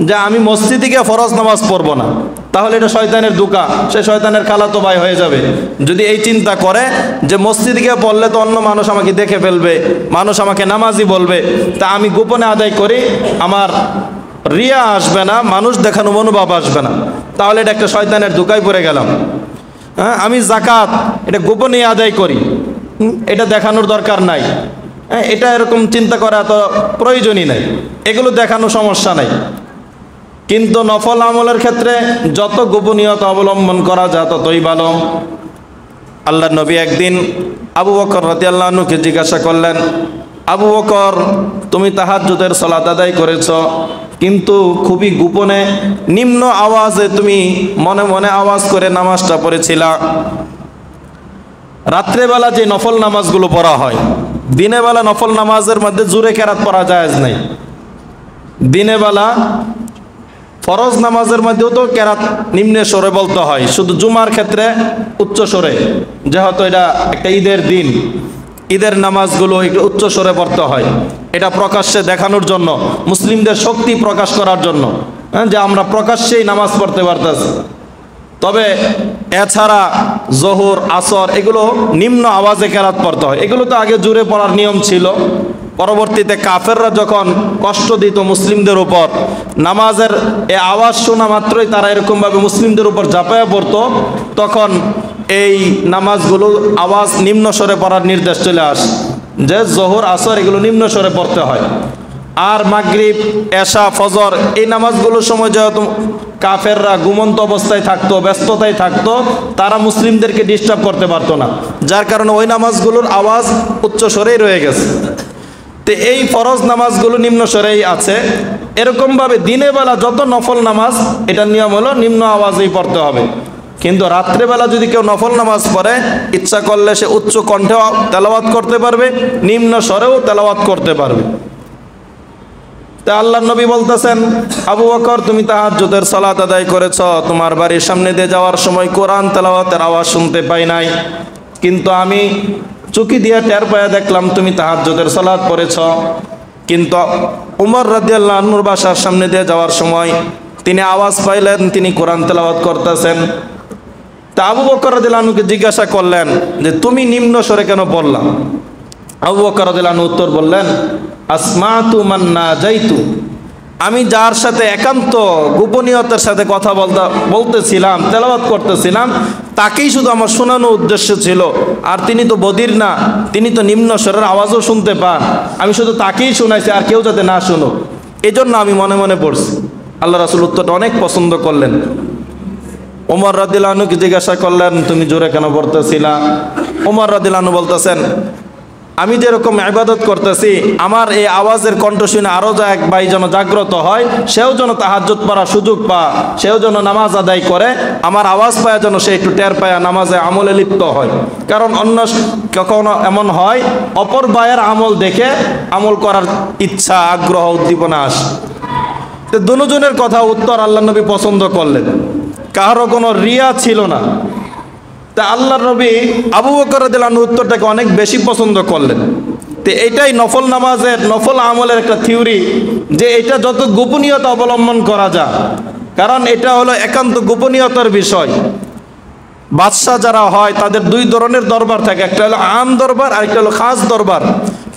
যে আমি মসজিদে গিয়ে ফরজ নামাজ পড়বো না, তাহলে এটা শয়তানের দুকা, সে শয়তানের খালাতো ভাই হয়ে যাবে। যদি এই চিন্তা করে যে মসজিদে গিয়ে পড়লে তো অন্য মানুষ আমাকে দেখে ফেলবে, মানুষ আমাকে নামাজি বলবে, তা আমি গোপনে আদায় করি, আমার রিয়া আসবে না, মানুষ দেখানো মনোভাব আসবে না, তাহলে এটা একটা শয়তানের দুকায় পড়ে গেলাম। হ্যাঁ, আমি জাকাত এটা গোপনে আদায় করি, এটা দেখানোর দরকার নাই। হ্যাঁ, এটা এরকম চিন্তা করা তো প্রয়োজনই নাই, এগুলো দেখানো সমস্যা নাই। কিন্তু নফল আমলের ক্ষেত্রে যত গোপনীয়তা অবলম্বন করা যায় ততই ভালো। আল্লাহ নবী একদিন আবু বকর রাদিয়াল্লাহু আনহুকে জিজ্ঞাসা করলেন, আবু বকর তুমি তাহাজ্জুদের সালাত আদায় করেছ, কিন্তু খুবই গোপনে নিম্ন আওয়াজে তুমি মনে মনে আওয়াজ করে নামাজটা পড়েছিলা। রাত্রেবেলা যে নফল নামাজগুলো পড়া হয়, দিনের বেলা নফল নামাজের মধ্যে জোরে কেরাত পড়া জায়েজ নাই। দিনের বেলা ফরজ নামাজের মধ্যেও তো কেরাত নিম্নে স্বরে বলতে হয়, শুধু জুমার ক্ষেত্রে উচ্চ স্বরে, যেহেতু এটা একটা ঈদের দিন, ঈদের নামাজগুলো একটু উচ্চ স্বরে পড়তে হয়। এটা প্রকাশ্যে দেখানোর জন্য, মুসলিমদের শক্তি প্রকাশ করার জন্য, যে আমরা প্রকাশ্যেই নামাজ পড়তে পারতেছি। তবে এছাড়া জোহর, আসর এগুলো নিম্ন আওয়াজে কেরাত পড়তে হয়। এগুলো তো আগে জোরে পড়ার নিয়ম ছিল, পরবর্তীতে কাফেররা যখন কষ্ট দিত মুসলিমদের উপর, নামাজের এ আওয়াজ শোনা মাত্রই তারা এরকমভাবে মুসলিমদের উপর ঝাঁপায়া পড়তো, তখন এই নামাজগুলো আওয়াজ নিম্ন স্বরে পড়ার নির্দেশ চলে আসে যে জোহর, আসর এগুলো নিম্ন স্বরে পড়তে হয়। আর মাগরিব, এশা, ফজর এই নামাজগুলোর সময় যেহেতু কাফেররা ঘুমন্ত অবস্থায় থাকতো, ব্যস্ততায় থাকতো, তারা মুসলিমদেরকে ডিস্টার্ব করতে পারতো না, যার কারণে ওই নামাজগুলোর আওয়াজ উচ্চ স্বরেই রয়ে গেছে। তো এই ফরজ নামাজগুলো নিম্ন স্বরেই আছে। এরকমভাবে দিনের বেলা যত নফল নামাজ, এটার নিয়ম হলো নিম্ন আওয়াজেই পড়তে হবে। কিন্তু রাত্রেবেলা যদি কেউ নফল নামাজ পড়ে, ইচ্ছা করলে সে উচ্চ কণ্ঠেও তেলাওয়াত করতে পারবে, নিম্ন স্বরেও তেলাওয়াত করতে পারবে। তা আল্লাহর নবী বলতেছেন, আবু বকর তুমি তাহাজ্জুদের সালাত আদায় করেছ, তোমার বাড়ির সামনে দিয়ে যাওয়ার সময় কোরআন তেলাওয়াতের আওয়াজ শুনতে পাই নাই, কিন্তু আমি চুকি দিয়ে টের পায়া দেখলাম তুমি তাহাজ্জুদের সালাত পড়েছ। কিন্তু উমর রাদিয়াল্লাহু আনহুর বাসার সামনে দিয়ে যাওয়ার সময় তিনি আওয়াজ পাইলেন তিনি কোরআন তেলাওয়াত করতেছেন। তা আবু বকর রাদিয়াল্লাহু আনহুকে জিজ্ঞাসা করলেন যে তুমি নিম্ন স্বরে কেন পড়লা? আবু বকর রাদিয়াল্লাহু আনহু উত্তর বললেন, আসমাতু মান নাজাইতু, আমি যার সাথে একান্ত গোপনীয়তার সাথে কথা বলতেছিলাম, তেলাওয়াত করতেছিলাম, তাকেই শুধু আমার শোনানোর উদ্দেশ্য ছিল। আর তিনি তো বধির না, তিনি তো নিম্ন স্বরের আওয়াজও শুনতে পান, আমি শুধু তাকেই শোনাইছি, আর কেউ যাতে না শুনো, এজন্য আমি মনে মনে পড়ছি। আল্লাহ রাসূল উত্তরটা অনেক পছন্দ করলেন। ওমর রাদিয়াল্লাহু আনহুকে জিজ্ঞাসা করলেন, তুমি জোরে কেন পড়তেছিলা? ওমর রাদিয়াল্লাহু আনহু বলতেছেন, আমি যেরকম ইবাদত করতেছি, আমার এই আওয়াজের কণ্ঠ শুনে আরও যা এক ভাই যেন জাগ্রত হয়, সেও যেন তাহাজ্জুদ পড়ার সুযোগ পা, সেও যেন নামাজ আদায় করে, আমার আওয়াজ পায় যেন সে একটু টের পায়, নামাজে আমলে লিপ্ত হয়। কারণ অন্য কখনো এমন হয়, অপর ভাইয়ের আমল দেখে আমল করার ইচ্ছা, আগ্রহ, উদ্দীপনা আসে। তো দুজনের কথা উত্তর আল্লাহ নবী পছন্দ করলেন, কারো কোনো রিয়া ছিল না। তা আল্লাহর নবী আবু বকর রাদিয়াল্লাহু আনহু উত্তরটাকে অনেক বেশি পছন্দ করলেন। তো এটাই নফল নামাজের, নফল আমলের একটা থিওরি, যে এটা যত গোপনীয়তা অবলম্বন করা যায়, কারণ এটা হলো একান্ত গোপনীয়তার বিষয়। বাদশাহ যারা হয় তাদের দুই ধরনের দরবার থাকে, একটা হলো আম দরবার আর একটা হলো খাস দরবার।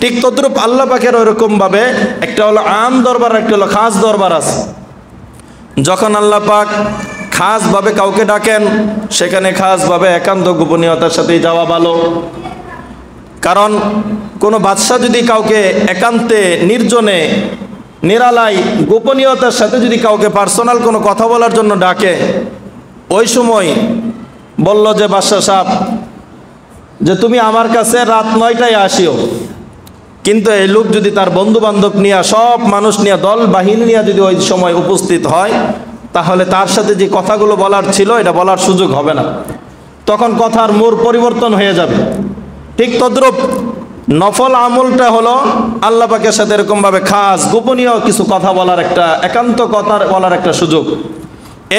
ঠিক তদ্রূপ আল্লাহ পাকের ওইরকম ভাবে একটা হলো আম দরবার, একটা হলো খাস দরবার আছে। যখন আল্লাহ পাক খাসভাবে কাউকে ডাকেন, সেখানে খাসভাবে একান্ত গোপনীয়তার সাথেই যাওয়া ভালো। কারণ কোনো বাদশাহ যদি কাউকে একান্তে, নির্জনে, নিরালাই, গোপনীয়তার সাথে যদি কাউকে পার্সোনাল কোনো কথা বলার জন্য ডাকে, ওই সময় বলল যে বাদশাহ সাহেব, যে তুমি আমার কাছে রাত 9টায় আসিও, কিন্তু এই লোক যদি তার বন্ধু বান্ধব নিয়ে, সব মানুষ নিয়ে, দল বাহিনী নিয়ে যদি ওই সময় উপস্থিত হয়, তাহলে তার সাথে যে কথাগুলো বলার ছিল এটা বলার সুযোগ হবে না, তখন কথার মোড় পরিবর্তন হয়ে যাবে। ঠিক তদ্রূপ নফল আমলটা হলো আল্লাহ পাকের সাথে এরকমভাবে খাস গোপনীয় কিছু কথা বলার, একটা একান্ত কথা বলার একটা সুযোগ।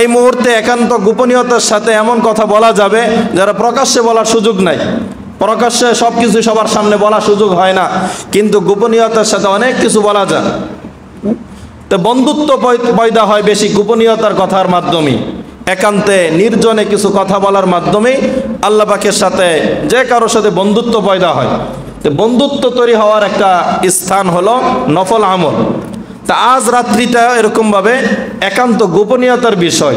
এই মুহূর্তে একান্ত গোপনীয়তার সাথে এমন কথা বলা যাবে যারা প্রকাশ্যে বলার সুযোগ নাই। প্রকাশ্যে সব কিছু সবার সামনে বলার সুযোগ হয় না, কিন্তু গোপনীয়তার সাথে অনেক কিছু বলা যায়। তো বন্ধুত্ব পয়দা হয় বেশি গোপনীয়তার কথার মাধ্যমে, একান্তে নির্জনে কিছু কথা বলার মাধ্যমে আল্লাহ পাকের সাথে যে কারোর সাথে বন্ধুত্ব পয়দা হয়। তো বন্ধুত্ব তৈরি হওয়ার একটা স্থান হলো নফল আমল। তা আজ রাত্রিটা এরকমভাবে একান্ত গোপনীয়তার বিষয়,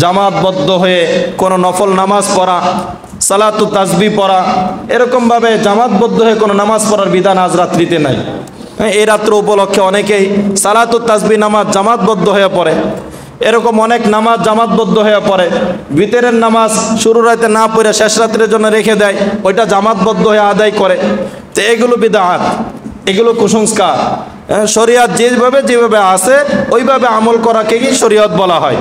জামাতবদ্ধ হয়ে কোনো নফল নামাজ পড়া, সালাতু তাসবিহ পড়া, এরকমভাবে জামাতবদ্ধ হয়ে কোনো নামাজ পড়ার বিধান আজ রাত্রিতে নাই। এই রাত্র উপলক্ষে অনেকেই সালাতু তাসবিহ নামাজ জামাতবদ্ধ হয়ে পড়ে, এরকম অনেক নামাজ জামাতবদ্ধ হয়ে পড়ে। ভিতরের নামাজ শুরু রাতে না পড়ে শেষ রাত্রের জন্য রেখে দেয়, ওইটা জামাতবদ্ধ হয়ে আদায় করে। তো এগুলো বিদআত, এগুলো কুসংস্কার। শরীয়ত যেভাবে আছে ওইভাবে আমল করাকে কি শরীয়ত বলা হয়।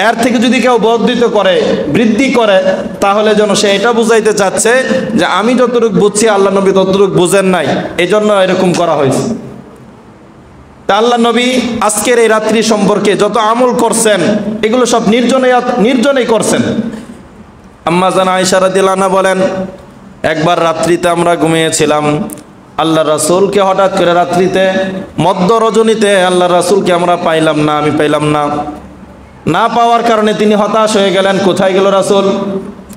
এর থেকে যদি কেউ বর্ধিত করে, বৃদ্ধি করে, তাহলে যেন সে এটা বুঝাইতে চাচ্ছে যে আমি যতটুকু বুঝছি আল্লাহ নবী ততটুকু বুঝেন নাই, এই জন্য এরকম করা হয়েছে। তা আল্লাহ নবী আজকের এই রাত্রি সম্পর্কে যত আমল করছেন এগুলো সব নির্জনেই করছেন। আম্মা জান আয়েশা রাদিয়াল্লাহু আনহা বলেন, একবার রাত্রিতে আমরা ঘুমিয়েছিলাম, আল্লাহ রাসূলকে হঠাৎ করে রাত্রিতে মধ্য রজনীতে আল্লাহ রাসূলকে আমরা পাইলাম না, আমি পাইলাম না। না পাওয়ার কারণে তিনি হতাশ হয়ে গেলেন, কোথায় গেল রাসূল?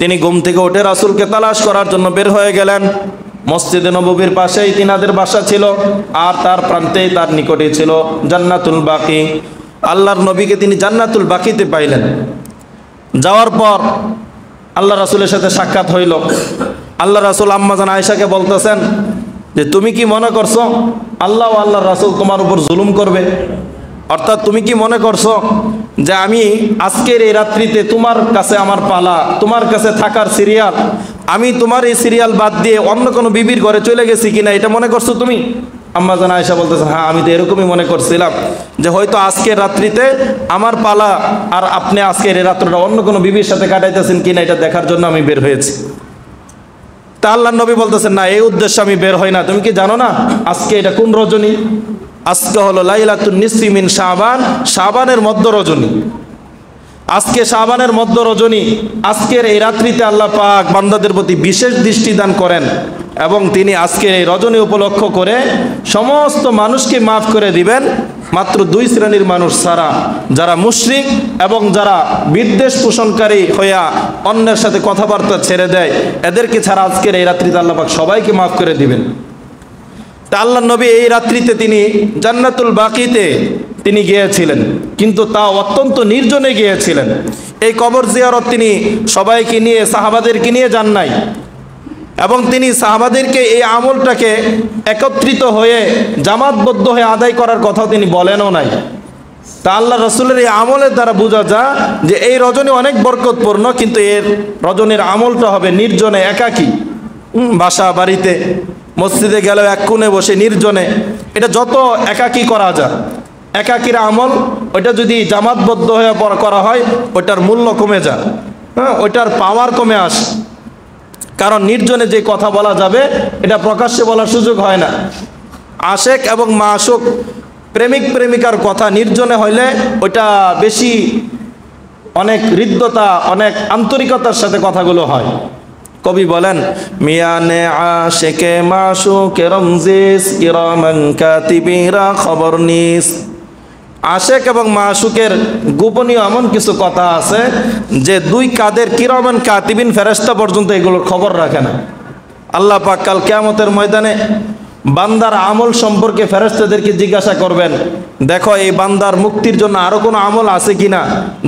তিনি ঘুম থেকে উঠে রাসূলকে তালাশ করার জন্য বের হয়ে গেলেন। মসজিদে নববীর পাশেই তিনাদের বাসা ছিল, আর তার প্রান্তেই, তার নিকটেই ছিল জান্নাতুল বাকি। আল্লাহর নবীকে তিনি জান্নাতুল বাকিতে পাইলেন। যাওয়ার পর আল্লাহ রাসূলের সাথে সাক্ষাৎ হইল। আল্লাহ রাসূল আম্মা জান আয়েশাকে বলতেছেন যে তুমি কি মনে করছো আল্লাহ ও আল্লাহর রাসূল তোমার উপর জুলুম করবে? অর্থাৎ তুমি কি মনে করছো যে আমি আজকের এই রাত্রিতে তোমার কাছে আমার পালা, তোমার কাছে থাকার সিরিয়াল, আমি তোমার এই সিরিয়াল বাদ দিয়ে অন্য কোনো বিবির ঘরে চলে গেছি কিনা, এটা মনে করছো তুমি? আম্মা জান আয়েশা বলতেছেন, হ্যাঁ আমি তো এরকমই মনে করছিলাম যে হয়তো আজকের রাত্রিতে আমার পালা, আর আপনি আজকের এই রাত্রটা অন্য কোনো বিবির সাথে কাটাইতেছেন কিনা এটা দেখার জন্য আমি বের হয়েছি। তা আল্লাহ নবী বলতেছেন, না, এই উদ্দেশ্যে আমি বের হই না। তুমি কি জানো না আজকে এটা কোন রজনী? আজকে হলো লাইলাতুন নিসফি মিন শাবান, শাবানের মধ্য রজনী। আজকে শাবানের মধ্য রজনী। আজকের এই রাত্রিতে আল্লাহ পাক বান্দাদের প্রতি বিশেষ দৃষ্টি দান করেন এবং তিনি আজকের এই রজনী উপলক্ষ করে সমস্ত মানুষকে মাফ করে দিবেন, মাত্র দুই শ্রেণীর মানুষ ছাড়া, যারা মুশরিক এবং যারা বিদ্বেষ পোষণকারী হইয়া অন্যের সাথে কথাবার্তা ছেড়ে দেয়, এদেরকে ছাড়া আজকের এই রাত্রিতে আল্লাহ পাক সবাইকে মাফ করে দিবেন। তা আল্লাহ নবী এই রাত্রিতে তিনি জান্নাতুল বাকিতে তিনি গিয়েছিলেন, কিন্তু তা অত্যন্ত নির্জনে গিয়েছিলেন। এই কবর জিয়ারত তিনি সবাইকে নিয়ে, সাহাবাদেরকে নিয়ে যান নাই, এবং তিনি সাহাবাদেরকে এই আমলটাকে একত্রিত হয়ে জামাতবদ্ধ হয়ে আদায় করার কথাও তিনি বলেনও নাই। তা আল্লাহ রসুলের এই আমলের দ্বারা বোঝা যায় যে এই রজনী অনেক বরকতপূর্ণ, কিন্তু এর রজনীর আমলটা হবে নির্জনে, একাকী, বাসা বাড়িতে, মসজিদে গেলেও এক কোণে বসে নির্জনে। এটা যত একাকী করা যায়, একাকীর আমল, ওইটা যদি জামাতবদ্ধ হয়ে করা হয় ওইটার মূল্য কমে যায়, হ্যাঁ, ওইটার পাওয়ার কমে আসে। কারণ নির্জনে যে কথা বলা যাবে এটা প্রকাশ্যে বলার সুযোগ হয় না। আশেক এবং মাশুক, প্রেমিক প্রেমিকার কথা নির্জনে হইলে ওইটা বেশি অনেক হৃদ্যতা, অনেক আন্তরিকতার সাথে কথাগুলো হয়। কবি বলেন, মিয়ানে আশেকে মাশুকে রমজিস কিরামান কাতিবিরা খবর নিস। আশেক এবং মাশুকের গোপনীয় এমন কিছু কথা আছে যে দুই কাদের কিরামান কাতিবিন ফেরেশতা পর্যন্ত এগুলোর খবর রাখে না। আল্লাহ পাক কাল কিয়ামতের ময়দানে বান্দার আমল সম্পর্কে ফেরেশতাদেরকে জিজ্ঞাসা করবেন, দেখো এই বান্দার মুক্তির জন্য আরো কোনো আমল আছে কিনা,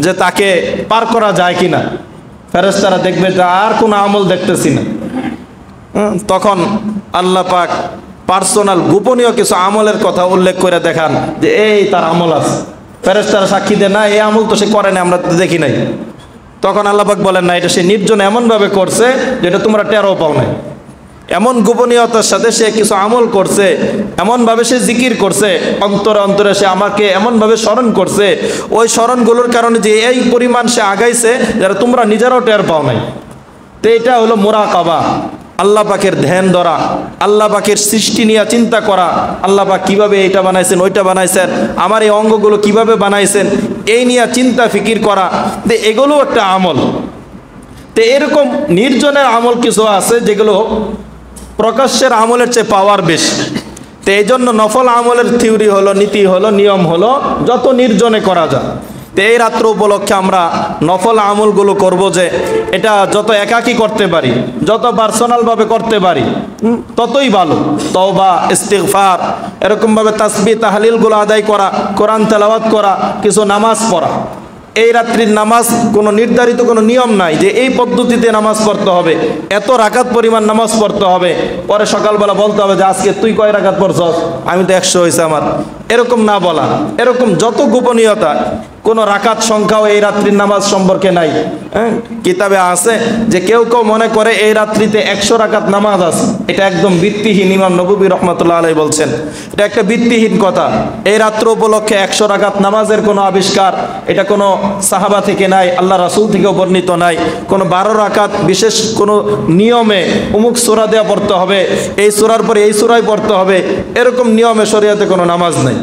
যে তাকে পার করা যায় কিনা। ফেরেশতারা দেখবে যে আর কোনো আমল দেখতেছি না। তখন আল্লাহ পাক পার্সোনাল গোপনীয় কিছু আমলের কথা উল্লেখ করে দেখান যে এই তার আমল আছে। ফেরেশতারা সাক্ষী দেয়, না এই আমল তো সে করে না, আমরা তো দেখি নাই। তখন আল্লাহ পাক বলেন, না এটা সে নির্জন এমনভাবে করছে যেটা তোমরা টেরও পাও নাই। এমন গোপনীয়তার সাথে সে কিছু আমল করছে, এমনভাবে সে জিকির করছে, অন্তরে অন্তরে সে আমাকে এমনভাবে স্মরণ করছে, ওই স্মরণগুলোর কারণে যে এই পরিমাণ সে আগাইছে যারা তোমরা নিজেরাও টের পাও নাই। তো এটা হলো মুরাকাবা, আল্লাহ পাকের ধ্যান ধরা, আল্লাহ পাকের সৃষ্টি নিয়ে চিন্তা করা, আল্লাহ পাক কীভাবে এটা বানাইছেন, ওইটা বানাইছেন, আমার এই অঙ্গগুলো কিভাবে বানাইছেন, এই নিয়ে চিন্তা ফিকির করা। তো এগুলো একটা আমল। তো এরকম নির্জনের আমল কিছু আছে যেগুলো প্রকাশ্যের আমলের চেয়ে পাওয়ার বেশি। তো এই জন্য নফল আমলের থিওরি হলো, নীতি হলো, নিয়ম হলো যত নির্জনে করা যায়। তো এই রাত্র উপলক্ষে আমরা নফল আমলগুলো করব যে এটা যত একাকী করতে পারি, যত পার্সোনালভাবে করতে পারি ততই ভালো। তওবা, ইস্তিগফার, এরকমভাবে তাসবিহ তাহলিলগুলো আদায় করা, কোরআন তেলাওয়াত করা, কিছু নামাজ পড়া। এই রাত্রির নামাজ কোনো নির্ধারিত কোনো নিয়ম নাই যে এই পদ্ধতিতে নামাজ পড়তে হবে, এত রাকাত পরিমাণ নামাজ পড়তে হবে, পরে সকালবেলা বলতে হবে যে আজকে তুই কয় রাকাত পড়ছস, আমি তো 100 হয়েছে আমার, এরকম না বলা। এরকম যত গোপনীয়তা, কোনো রাকাত সংখ্যাও এই রাত্রির নামাজ সম্পর্কে নাই। হ্যাঁ, কিতাবে আছে যে কেউ কেউ মনে করে এই রাত্রিতে 100 রাকাত নামাজ আছে, এটা একদম ভিত্তিহীন। ইমাম নববী রহমতুল্লাহ আলাইহি বলছেন এটা একটা ভিত্তিহীন কথা। এই রাত্র উপলক্ষে 100 রাকাত নামাজের কোনো আবিষ্কার এটা কোনো সাহাবা থেকে নাই, আল্লাহ রাসূল থেকেও বর্ণিত নাই। কোনো 12 রাকাত বিশেষ কোনো নিয়মে অমুক সূরা দেওয়া পড়তে হবে, এই সূরার পরে এই সূরাই পড়তে হবে, এরকম নিয়মে শরীয়তে কোনো নামাজ নাই।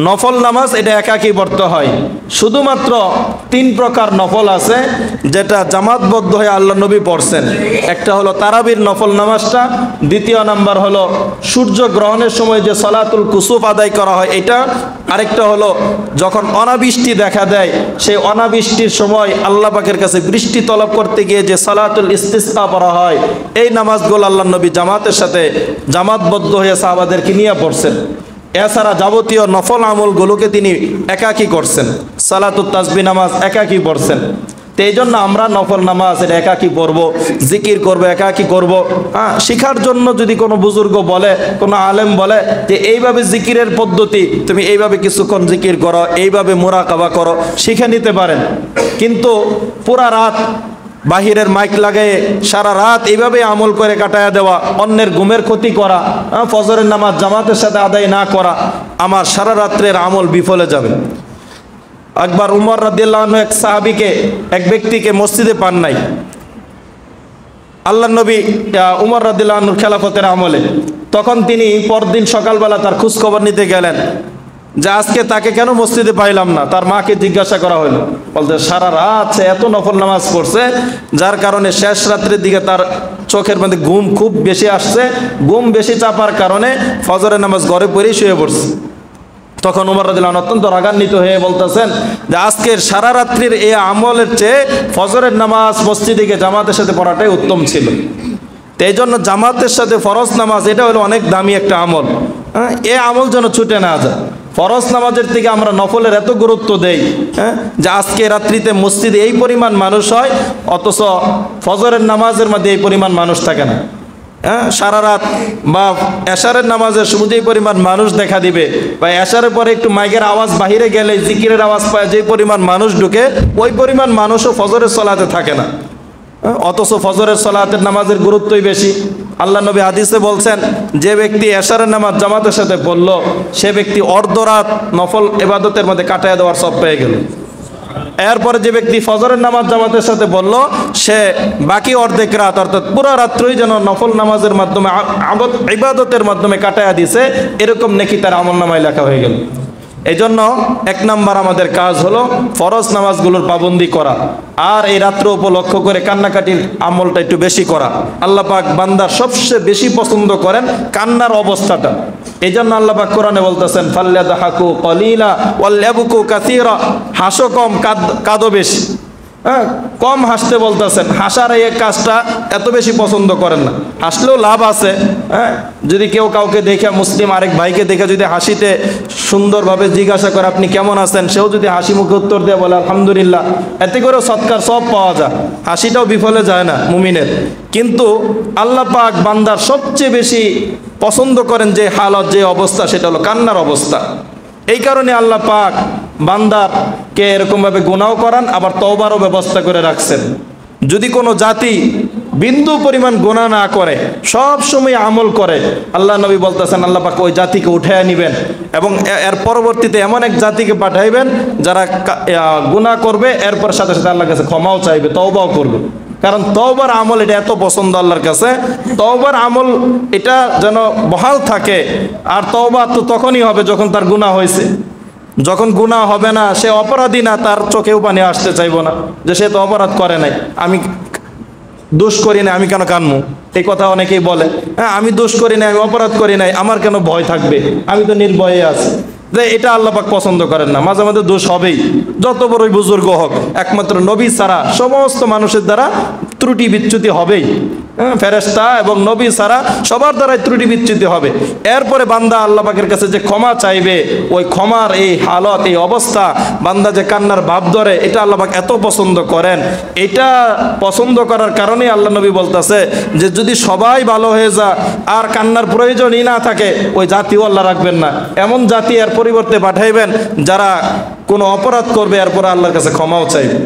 নফল নামাজ এটা একাকী পড়তে হয়। শুধুমাত্র 3 প্রকার নফল আছে যেটা জামাতবদ্ধ হয়ে আল্লাহ নবী পড়ছেন। একটা হলো তারাবির নফল নামাজটা, দ্বিতীয় নাম্বার হলো সূর্য গ্রহণের সময় যে সালাতুল কুসুফ আদায় করা হয় এটা, আরেকটা হলো যখন অনাবৃষ্টি দেখা দেয় সেই অনাবৃষ্টির সময় আল্লাহ পাকের কাছে বৃষ্টি তলব করতে গিয়ে যে সালাতুল ইস্তিসকা পড়া হয়, এই নামাজগুলো আল্লাহ নবী জামাতের সাথে জামাতবদ্ধ হয়ে সাহাবাদেরকে নিয়ে পড়ছেন। এছাড়া যাবতীয় নফল আমলগুলোকে তিনি একাকী করছেন, সালাতুত তাসবিহ নামাজ একাকী পড়ছেন। তো এই জন্য আমরা নফল নামাজ এটা একাকী পড়ব, জিকির করব, একাকী করব। হ্যাঁ, শিখার জন্য যদি কোনো বুজুর্গ বলে, কোনো আলেম বলে যে এইভাবে জিকিরের পদ্ধতি, তুমি এইভাবে কিছুক্ষণ জিকির করো, এইভাবে মুরাকাবা করো, শিখে নিতে পারেন। কিন্তু পুরা রাত বাহিরের মাইক লাগায় সারা রাত এইভাবে আমল করে কাটায়া দেওয়া, অন্যের ঘুমের ক্ষতি করা, ফজরের নামাজ জামাতের সাথে আদায় না করা, আমার সারা রাত্রের আমল বিফলে যাবে। একবার উমর রাদিয়াল্লাহু আনহু এক সাহাবীকে, এক ব্যক্তিকে মসজিদে পান নাই। আল্লাহ নবী উমর রাদিয়াল্লাহু আনহুর খেলাফতের আমলে, তখন তিনি পরদিন সকালবেলা তার খোঁজ খবর নিতে গেলেন যে আজকে তাকে কেন মসজিদে পাইলাম না। তার মাকে জিজ্ঞাসা করা হলো, বলতে সারা রাত সে এত নফল নামাজ পড়ছে যার কারণে শেষ রাত্রের দিকে তার চোখের মধ্যে ঘুম খুব বেশি আসছে, ঘুম বেশি চাপার কারণে ফজরের নামাজ ঘরে পড়েই শুয়ে পড়ছে। তখন উমর রাদিয়াল্লাহু আনহু অত্যন্ত রাগান্বিত হয়ে বলতেছেন যে আজকের সারা রাত্রির এই আমলের চেয়ে ফজরের নামাজ মসজিদে গিয়ে জামাতের সাথে পড়াটাই উত্তম ছিল। তো এই জন্য জামাতের সাথে ফরজ নামাজ এটা হলো অনেক দামি একটা আমল। হ্যাঁ, এই আমল যেন ছুটে না যায়। ফরজ নামাজের থেকে আমরা নফলের এত গুরুত্ব দেই, হ্যাঁ, যে আজকে রাত্রিতে মসজিদে এই পরিমাণ মানুষ হয়, অথচ ফজরের নামাজের মধ্যে এই পরিমাণ মানুষ থাকে না। হ্যাঁ, সারা রাত বা এশারের নামাজে যেই পরিমাণ মানুষ দেখা দিবে, বা এশারের পরে একটু মাইকের আওয়াজ বাহিরে গেলে জিকিরের আওয়াজ পায় যেই পরিমাণ মানুষ ঢুকে, ওই পরিমাণ মানুষও ফজরের সলাতে থাকে না। অথচ ফজরের সলাতের নামাজের গুরুত্বই বেশি। আল্লাহ নবী হাদিসে বলছেন, যে ব্যক্তি এশারের নামাজ জামাতের সাথে পড়ল, সে ব্যক্তি অর্ধরাত নফল ইবাদতের মধ্যে কাটায় দেওয়ার সব পেয়ে গেল। এরপরে যে ব্যক্তি ফজরের নামাজ জামাতের সাথে বলল, সে বাকি অর্ধেক রাত অর্থাৎ পুরো রাত্রই যেন নফল নামাজের মাধ্যমে ইবাদতের মাধ্যমে কাটায়া দিছে, এরকম নেকি তার আমলনামায় লেখা হয়ে গেল। এই জন্য 1 নাম্বার আমাদের কাজ হলো ফরজ নামাজগুলোর পাবন্দি করা, আর এই রাত্র উপলক্ষ করে কান্নাকাটির আমলটা একটু বেশি করা। আল্লাহ পাক বান্দার সবচেয়ে বেশি পছন্দ করেন কান্নার অবস্থাটা। এই জন্য আল্লাহ পাক কোরআনে বলতেছেন, ফাল্যাদহাকু কলিলা ওয়ালয়াবকু কাসীরা, হাসো কম কাঁদো বেশি। হ্যাঁ, কম হাসতে বলতেছেন। হাসার এই কাজটা এত বেশি পছন্দ করেন না। হাসলেও লাভ আছে। হ্যাঁ, যদি কেউ কাউকে দেখে, মুসলিম আরেক ভাইকে দেখে যদি হাসিতে সুন্দরভাবে জিজ্ঞাসা করে আপনি কেমন আছেন, সেও যদি হাসি মুখে উত্তর দিয়ে বলে আলহামদুলিল্লাহ, এতে করেও সৎকার সব পাওয়া যায়, হাসিটাও বিফলে যায় না মুমিনের। কিন্তু আল্লাহ পাক বান্দার সবচেয়ে বেশি পছন্দ করেন যে হালত, যে অবস্থা, সেটা হলো কান্নার অবস্থা। এই কারণে আল্লাহ পাক বান্দারকে এরকমভাবে গুনাহ করান, আবার তওবারও ব্যবস্থা করে রাখছেন। যদি কোনো জাতি বিন্দু পরিমাণ গুনাহ না করে, সব সময় আমল করে, আল্লাহ নবী বলতেছেন আল্লাহ পাক ওই জাতিকে উঠায় নিবেন এবং এর পরবর্তীতে এমন এক জাতিকে পাঠাইবেন যারা গুনাহ করবে, এরপর সাথে সাথে আল্লাহর কাছে ক্ষমাও চাইবে, তওবাও করবে। কারণ তওবার আমল এটা এত পছন্দ আল্লাহর কাছে, তওবার আমল এটা যেন বহাল থাকে। আর তওবা তো তখনই হবে যখন তার গুনাহ হয়েছে। যখন গুনাহ হবে না, সে অপরাধী না, তার চোখেও পানি আসতে চাইবো না যে সে তো অপরাধ করে নাই, আমি দোষ করি না, আমি কেন কানমু, এই কথা অনেকেই বলে। হ্যাঁ, আমি দোষ করি নাই, আমি অপরাধ করি নাই, আমার কেন ভয় থাকবে, আমি তো নির্ভয়ে আছি। যে এটা আল্লাহ পাক পছন্দ করেন না। মাঝে মাঝে দোষ হবেই, যত বড়ই বুজুর্গ হোক, একমাত্র নবী ছাড়া সমস্ত মানুষের দ্বারা ত্রুটি বিচ্যুতি হবেই। ফেরেশতা এবং নবী ছাড়া সবার দ্বারাই ত্রুটি বিচ্যুতি হবে। এরপরে বান্দা আল্লাহ পাকের কাছে যে ক্ষমা চাইবে, ওই ক্ষমার এই হালত, এই অবস্থা, বান্দা যে কান্নার ভাব ধরে, এটা আল্লাহ পাক এত পছন্দ করেন। এটা পছন্দ করার কারণে আল্লাহ নবী বলতেছে যে যদি সবাই ভালো হয়ে যায় আর কান্নার প্রয়োজনই না থাকে, ওই জাতিও আল্লাহ রাখবেন না। এমন জাতি এর পরিবর্তে পাঠাইবেন যারা কোনো অপরাধ করবে, এরপরে আল্লাহর কাছে ক্ষমাও চাইবে।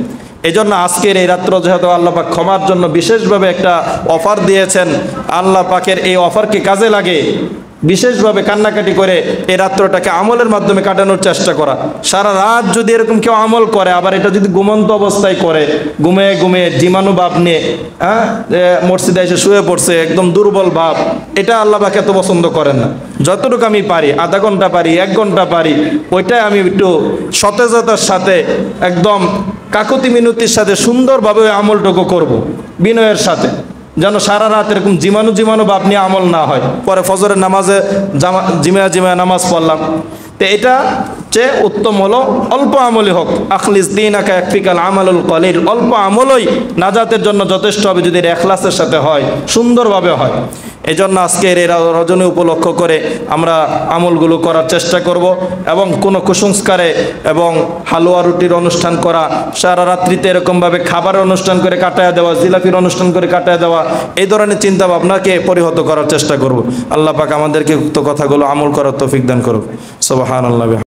এই জন্য আজকের এই রাত্র যেহেতু আল্লাহ পাক ক্ষমার জন্য বিশেষভাবে একটা অফার দিয়েছেন, আল্লাহ পাকের এই অফারকে কাজে লাগে বিশেষভাবে কান্নাকাটি করে এই রাত্রটাকে আমলের মাধ্যমে কাটানোর চেষ্টা করা। সারা রাত যদি এরকম কেউ আমল করে, আবার এটা যদি ঘুমন্ত অবস্থায় করে, ঘুমিয়ে ঘুমিয়ে জীবাণু ভাব নিয়ে, হ্যাঁ, মসজিদে এসে শুয়ে পড়ছে একদম দুর্বল ভাব, এটা আল্লাহ পাক এত পছন্দ করেন না। যতটুকু আমি পারি, আধা ঘন্টা পারি, 1 ঘন্টা পারি, ওইটাই আমি একটু সতেজতার সাথে, একদম কাকুতি মিনতির সাথে সুন্দরভাবে ওই আমলটুকু করব, বিনয়ের সাথে, যেন সারা রাত এরকম জীবাণু ভাব নিয়ে আমল না হয়। পরে ফজরের নামাজে জিমিয়া নামাজ পড়লাম, তো এটা চেয়ে উত্তম হলো অল্প আমলই হোক। আখলিস দীনাকা ইয়াকফিকাল আমালুল কলিল, অল্প আমলই নাজাতের জন্য যথেষ্ট হবে যদি ইখলাসের সাথে হয়, সুন্দরভাবে হয়। এই জন্য আজকের এই রজনী উপলক্ষ করে আমরা আমলগুলো করার চেষ্টা করব, এবং কোনো কুসংস্কারে এবং হালুয়া রুটির অনুষ্ঠান করা, সারা রাত্রিতে এরকমভাবে খাবারের অনুষ্ঠান করে কাটায় দেওয়া, জিলাপির অনুষ্ঠান করে কাটায় দেওয়া, এই ধরনের চিন্তা ভাবনাকে পরিহত করার চেষ্টা করব। আল্লাহ পাক আমাদেরকে উক্ত কথাগুলো আমল করার তৌফিক দান করুক। সুবহানাল্লাহ।